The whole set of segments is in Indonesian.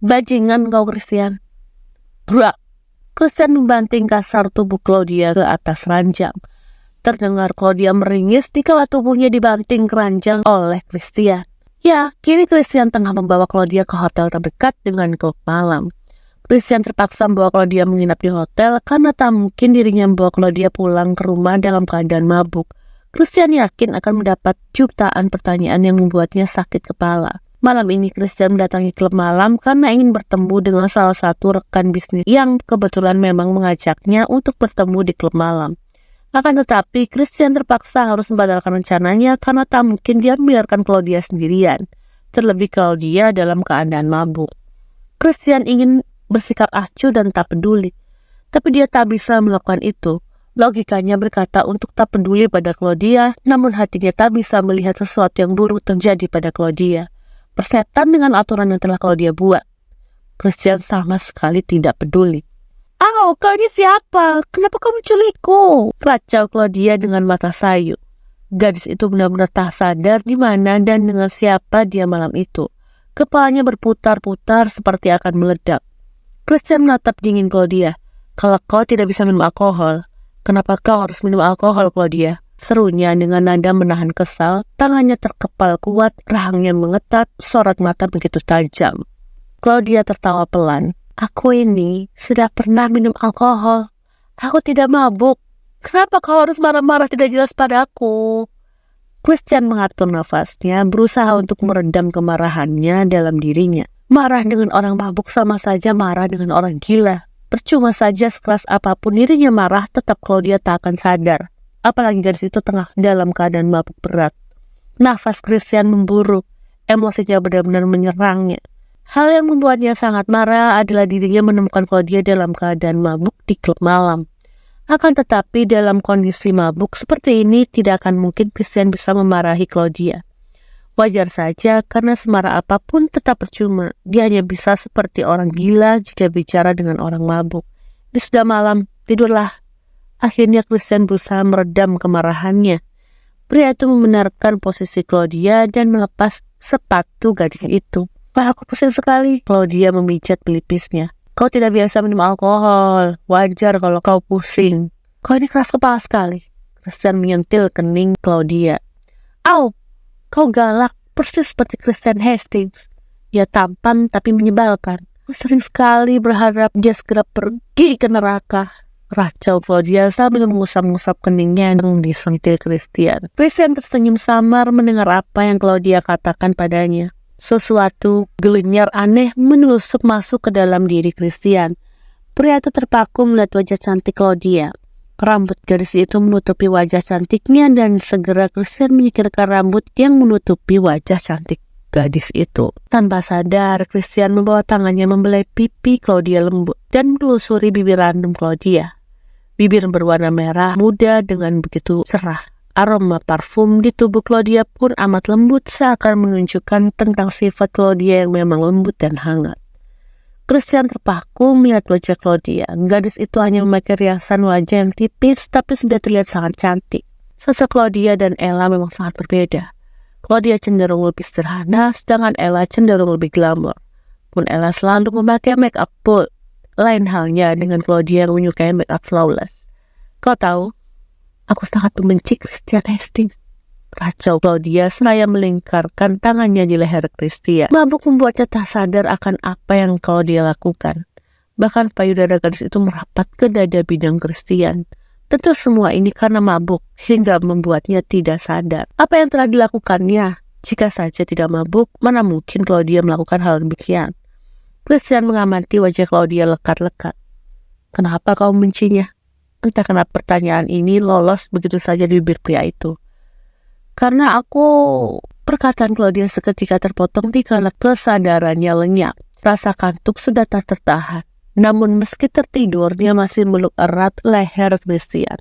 Bajingan kau, Christian. Brak! Christian membanting kasar tubuh Claudia ke atas ranjang. Terdengar Claudia meringis dikala tubuhnya dibanting keranjang oleh Christian. Ya, kini Christian tengah membawa Claudia ke hotel terdekat dengan klub malam. Christian terpaksa membawa Claudia menginap di hotel karena tak mungkin dirinya membawa Claudia pulang ke rumah dalam keadaan mabuk. Christian yakin akan mendapat jutaan pertanyaan yang membuatnya sakit kepala. Malam ini Christian mendatangi klub malam karena ingin bertemu dengan salah satu rekan bisnis yang kebetulan memang mengajaknya untuk bertemu di klub malam. Akan tetapi Christian terpaksa harus membatalkan rencananya karena tak mungkin dia membiarkan Claudia sendirian, terlebih Claudia dalam keadaan mabuk. Christian ingin bersikap acuh dan tak peduli, tapi dia tak bisa melakukan itu. Logikanya berkata untuk tak peduli pada Claudia, namun hatinya tak bisa melihat sesuatu yang buruk terjadi pada Claudia. Persetan dengan aturan yang telah Claudia buat. Christian sama sekali tidak peduli. "Kau ini siapa? Kenapa kau menculikku?" Kacau Claudia dengan mata sayu. Gadis itu benar-benar tak sadar di mana dan dengan siapa dia malam itu. Kepalanya berputar-putar seperti akan meledak. Christian menatap dingin Claudia. "Kalau kau tidak bisa minum alkohol, kenapa kau harus minum alkohol, Claudia?" Serunya dengan nada menahan kesal. Tangannya terkepal kuat, rahangnya mengetat, sorot mata begitu tajam. Claudia tertawa pelan. "Aku ini sudah pernah minum alkohol. Aku tidak mabuk. Kenapa kau harus marah-marah tidak jelas padaku?" Christian mengatur nafasnya, berusaha untuk meredam kemarahannya dalam dirinya. Marah dengan orang mabuk sama saja marah dengan orang gila. Percuma saja sekeras apapun dirinya marah, tetap Claudia tak akan sadar. Apalagi gadis itu tengah dalam keadaan mabuk berat. Nafas Christian memburu, emosinya benar-benar menyerangnya. Hal yang membuatnya sangat marah adalah dirinya menemukan Claudia dalam keadaan mabuk di klub malam. Akan tetapi dalam kondisi mabuk seperti ini tidak akan mungkin Christian bisa memarahi Claudia. Wajar saja karena semarah apapun tetap percuma. Dia hanya bisa seperti orang gila jika bicara dengan orang mabuk. Ini sudah malam, tidurlah. Akhirnya Christian berusaha meredam kemarahannya. Pria itu membenarkan posisi Claudia dan melepas sepatu gadis itu. "Aku pusing sekali." Claudia memijat pelipisnya. "Kau tidak biasa minum alkohol. Wajar kalau kau pusing. Kau ini keras kepala sekali." Christian menyentil kening Claudia. "Au, kau galak, persis seperti Christian Hastings. Dia tampan tapi menyebalkan. Aku sering sekali berharap dia segera pergi ke neraka." Racau Claudia sambil mengusap-ngusap keningnya yang disentil Christian. Christian tersenyum samar mendengar apa yang Claudia katakan padanya. Sesuatu gelinyar aneh menelusup masuk ke dalam diri Christian. Pria itu terpaku melihat wajah cantik Claudia. Rambut gadis itu menutupi wajah cantiknya dan segera Christian menyingkirkan rambut yang menutupi wajah cantik gadis itu. Tanpa sadar, Christian membawa tangannya membelai pipi Claudia lembut dan menelusuri bibir random Claudia. Bibir berwarna merah muda dengan begitu cerah. Aroma parfum di tubuh Claudia pun amat lembut, seakan menunjukkan tentang sifat Claudia yang memang lembut dan hangat. Christian terpaku melihat wajah Claudia. Gadis itu hanya memakai riasan wajah yang tipis, tapi sudah terlihat sangat cantik. Sosok Claudia dan Ella memang sangat berbeda. Claudia cenderung lebih sederhana, sedangkan Ella cenderung lebih glamor. Pun Ella selalu memakai make up bold. Lain halnya dengan Claudia yang menyukai make up flawless. "Kau tahu, aku sangat membenci Christian Hastings." Racau Claudia seraya melingkarkan tangannya di leher Christian. Mabuk membuatnya tak sadar akan apa yang Claudia lakukan. Bahkan payudara gadis itu merapat ke dada bidang Christian. Tentu semua ini karena mabuk, hingga membuatnya tidak sadar apa yang telah dilakukannya. Jika saja tidak mabuk, mana mungkin Claudia melakukan hal demikian. Christian mengamati wajah Claudia lekat-lekat. "Kenapa kau membencinya?" Entah kenapa pertanyaan ini lolos begitu saja di bibir pria itu. "Karena aku..." Perkataan Claudia seketika terpotong dikala kesadarannya lenyap. Rasa kantuk sudah tak tertahan. Namun meski tertidur, dia masih meluk erat leher Christian.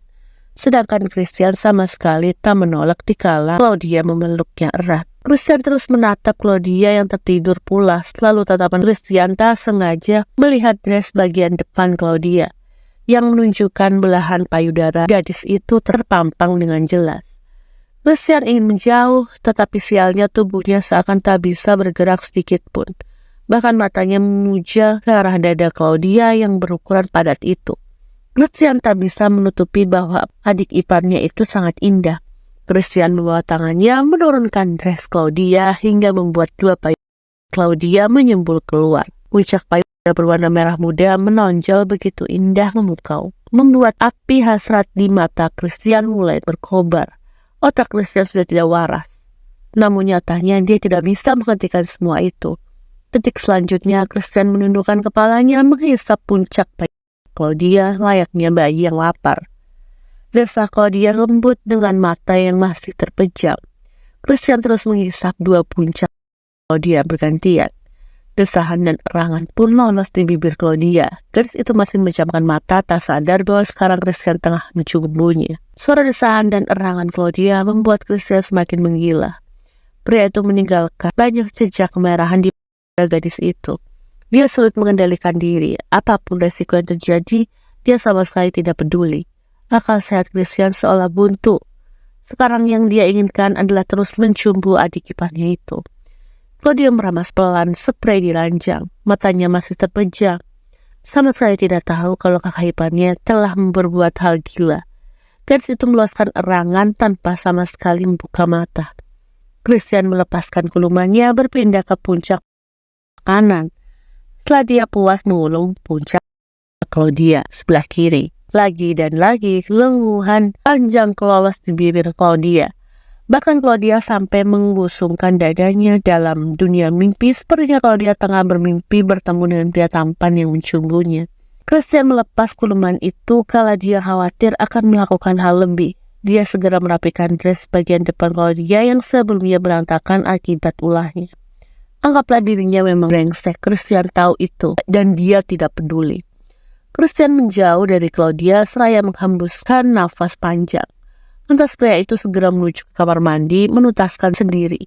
Sedangkan Christian sama sekali tak menolak dikala Claudia memeluknya erat. Christian terus menatap Claudia yang tertidur pulas. Lalu tatapan Christian tak sengaja melihat dress bagian depan Claudia yang menunjukkan belahan payudara gadis itu terpampang dengan jelas. Christian ingin menjauh, tetapi sialnya tubuhnya seakan tak bisa bergerak sedikit pun. Bahkan matanya memuja ke arah dada Claudia yang berukuran padat itu. Christian tak bisa menutupi bahwa adik iparnya itu sangat indah. Christian membawa tangannya menurunkan dress Claudia hingga membuat dua payung Claudia menyembul keluar. Puncak payung berwarna merah muda menonjol begitu indah memukau, membuat api hasrat di mata Christian mulai berkobar. Otak Christian sudah tidak waras. Namun nyatanya dia tidak bisa menghentikan semua itu. Detik selanjutnya Christian menundukkan kepalanya menghisap puncak payung Claudia layaknya bayi yang lapar. Desah Claudia lembut dengan mata yang masih terpejam. Christian terus menghisap dua puncak Claudia bergantian. Desahan dan erangan pun lolos di bibir Claudia. Gadis itu masih menjamkan mata, tak sadar bahwa sekarang Christian tengah mencumbunya. Suara desahan dan erangan Claudia membuat Christian semakin menggila. Pria itu meninggalkan banyak jejak kemerahan di pada gadis itu. Dia sulit mengendalikan diri. Apapun resiko yang terjadi, dia sama sekali tidak peduli. Akal sehat Christian seolah buntu. Sekarang yang dia inginkan adalah terus mencumbu adik iparnya itu. Claudia meramas pelan spray di ranjang. Matanya masih terpejam. Sama sekali tidak tahu kalau kakak iparnya telah berbuat hal gila. Gadis itu meluaskan erangan tanpa sama sekali membuka mata. Christian melepaskan gulumannya berpindah ke puncak kanan. Setelah dia puas mengulung puncak Claudia sebelah kiri. Lagi dan lagi lenguhan panjang kelolos di bibir Claudia. Bahkan Claudia sampai menggusungkan dadanya dalam dunia mimpi sepertinya Claudia tengah bermimpi bertemu dengan pria tampan yang mencumbunya. Christian melepas guluman itu kala dia khawatir akan melakukan hal lebih. Dia segera merapikan dress bagian depan Claudia yang sebelumnya berantakan akibat ulahnya. Anggaplah dirinya memang brengsek, Christian tahu itu dan dia tidak peduli. Christian menjauh dari Claudia seraya menghembuskan nafas panjang. Lantas pria itu segera menuju ke kamar mandi, menuntaskan sendiri.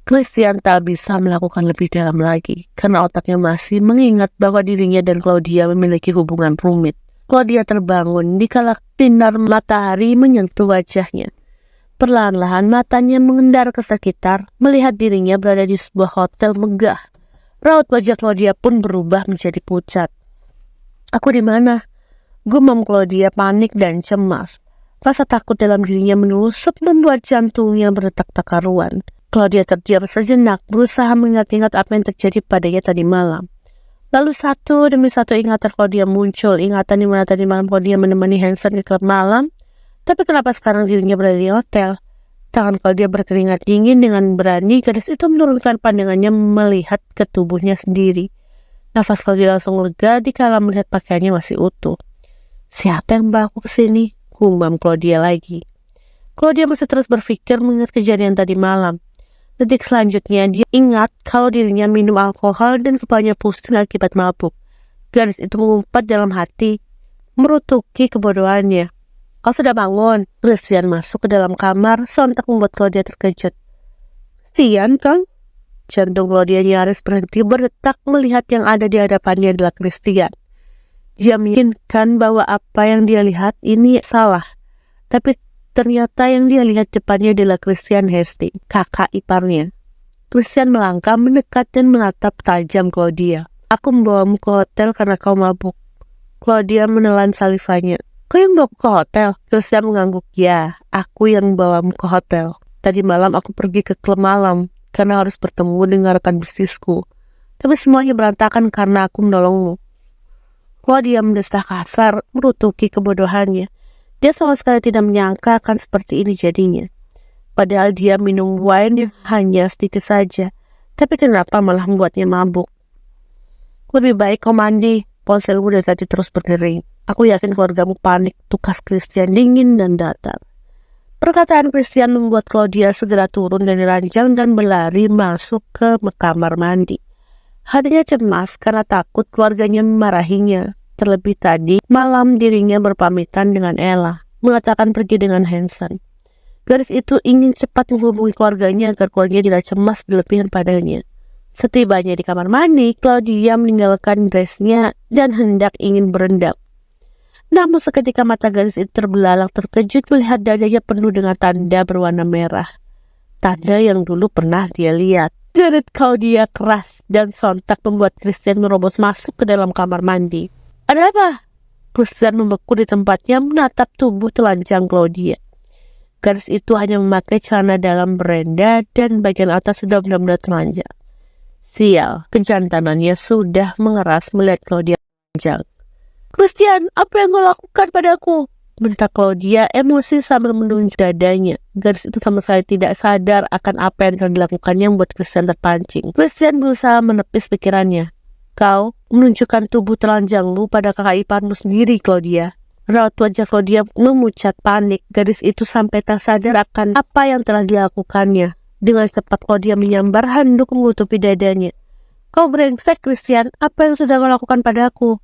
Christian tak bisa melakukan lebih dalam lagi, karena otaknya masih mengingat bahwa dirinya dan Claudia memiliki hubungan rumit. Claudia terbangun dikala sinar matahari menyentuh wajahnya. Perlahan-lahan matanya mengendar ke sekitar, melihat dirinya berada di sebuah hotel megah. Raut wajah Claudia pun berubah menjadi pucat. "Aku di mana?" Gumam Claudia panik dan cemas. Rasa takut dalam dirinya menelusup membuat jantungnya berdetak tak karuan. Claudia terdiam sejenak, berusaha mengingat-ingat apa yang terjadi padanya tadi malam. Lalu satu demi satu ingatan Claudia muncul. Ingatan di mana tadi malam Claudia menemani Hanson ke klub malam. Tapi kenapa sekarang dirinya berada di hotel? Tangan Claudia berkeringat dingin dengan berani. Gadis itu menurunkan pandangannya melihat ke tubuhnya sendiri. Nafas Claudia langsung lega dikala melihat pakaiannya masih utuh. "Siapa yang membawa aku ke sini?" Gumam Claudia lagi. Claudia masih terus berpikir mengingat kejadian tadi malam. Detik selanjutnya dia ingat kalau dirinya minum alkohol dan kepalanya pusing akibat mabuk. Gadis itu mengumpat dalam hati, merutuki kebodohannya. "Kau sudah bangun?" Christian masuk ke dalam kamar, sontak membuat Claudia terkejut. "Christian, Kang?" Jantung Claudia nyaris berhenti berdetak melihat yang ada di hadapannya adalah Christian. Dia meyakinkan bahwa apa yang dia lihat ini salah. Tapi ternyata yang dia lihat depannya adalah Christian Hastings, kakak iparnya. Christian melangkah mendekat dan menatap tajam Claudia. "Aku membawamu ke hotel karena kau mabuk." Claudia menelan salivanya. "Kau yang bawa ke hotel?" Christian mengangguk. "Ya, aku yang membawamu ke hotel. Tadi malam aku pergi ke klub malam karena harus bertemu dengan rekan bisnisku. Tapi semuanya berantakan karena aku menolongmu." Claudia mendesah kasar, merutuki kebodohannya. Dia sama sekali tidak menyangka akan seperti ini jadinya. Padahal dia minum wine hanya sedikit saja. Tapi kenapa malah membuatnya mabuk? "Lebih baik kau mandi." Ponselmu dari tadi terus berdering. "Aku yakin keluargamu panik," tukas Christian dingin dan datar. Perkataan Christian membuat Claudia segera turun dari ranjang dan berlari masuk ke kamar mandi. Hatinya cemas karena takut keluarganya memarahinya. Terlebih tadi malam dirinya berpamitan dengan Ella, mengatakan pergi dengan Hanson. Gadis itu ingin cepat menghubungi keluarganya agar keluarganya tidak cemas berlebihan padanya. Setibanya di kamar mandi, Claudia meninggalkan dressnya dan hendak ingin berendam. Namun seketika mata gadis itu terbelalak terkejut melihat dadanya penuh dengan tanda berwarna merah. tanda yang dulu pernah dia lihat. Jerit Claudia keras dan sontak membuat Christian merobos masuk ke dalam kamar mandi. Ada apa? Christian membeku di tempatnya menatap tubuh telanjang Claudia. Gadis itu hanya memakai celana dalam berenda dan bagian atas sudah benar-benar telanjang. Sial, kejantanannya sudah mengeras melihat Claudia telanjang. Christian, apa yang kau lakukan padaku? Bentak Claudia emosi sambil menunjuk dadanya. Gadis itu sama sekali tidak sadar akan apa yang telah dilakukannya membuat Christian terpancing. Christian berusaha menepis pikirannya. Kau menunjukkan tubuh telanjangmu pada kakak iparmu sendiri, Claudia. Raut wajah Claudia memucat panik. Gadis itu sampai tak sadar akan apa yang telah dilakukannya. Dengan cepat Claudia menyambar handuk menutupi dadanya. Kau brengsek, Christian. Apa yang sudah kau lakukan padaku?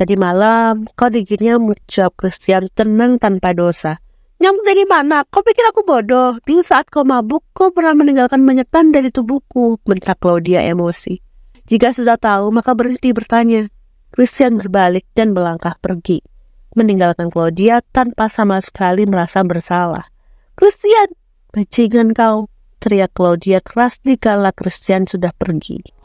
Tadi malam, kau digininya menjawab Christian tenang tanpa dosa. Nyamuk dari mana? Kau pikir aku bodoh? Dulu saat kau mabuk, kau pernah meninggalkan banyak tanda di tubuhku, bentak Claudia emosi. Jika sudah tahu, maka berhenti bertanya. Christian berbalik dan melangkah pergi, meninggalkan Claudia tanpa sama sekali merasa bersalah. Christian, bajingan kau, teriak Claudia keras dikala Christian sudah pergi.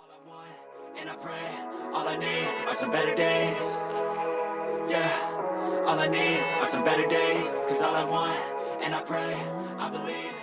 All I need are some better days, 'cause all I want, and I pray, I believe